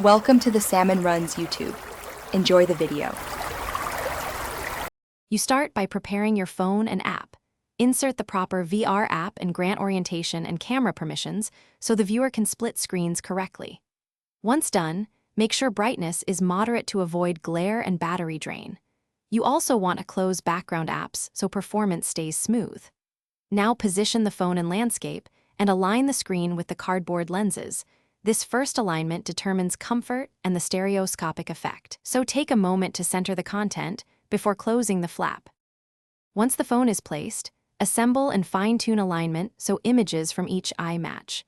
Welcome to the Salmon Runs YouTube. Enjoy the video. You start by preparing your phone and app. Insert the proper VR app and grant orientation and camera permissions so the viewer can split screens correctly. Once done, make sure brightness is moderate to avoid glare and battery drain. You also want to close background apps so performance stays smooth. Now position the phone in landscape and align the screen with the cardboard lenses. This first alignment determines comfort and the stereoscopic effect, so take a moment to center the content before closing the flap. Once the phone is placed, assemble and fine-tune alignment so images from each eye match.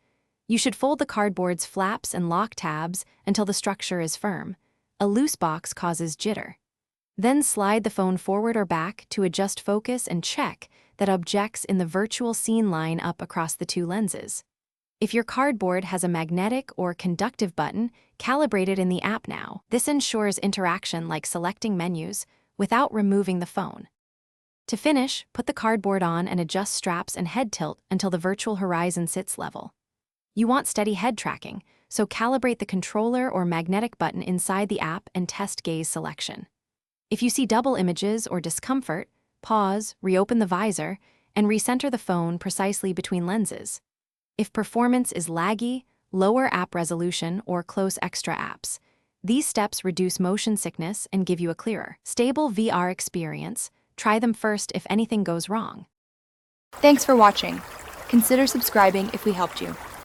You should fold the cardboard's flaps and lock tabs until the structure is firm. A loose box causes jitter. Then slide the phone forward or back to adjust focus and check that objects in the virtual scene line up across the two lenses. If your cardboard has a magnetic or conductive button, calibrate it in the app now. This ensures interaction like selecting menus without removing the phone. To finish, put the cardboard on and adjust straps and head tilt until the virtual horizon sits level. You want steady head tracking, so calibrate the controller or magnetic button inside the app and test gaze selection. If you see double images or discomfort, pause, reopen the visor, and recenter the phone precisely between lenses. If performance is laggy, lower app resolution or close extra apps. These steps reduce motion sickness and give you a clearer, stable VR experience. Try them first if anything goes wrong. Thanks for watching. Consider subscribing if we helped you.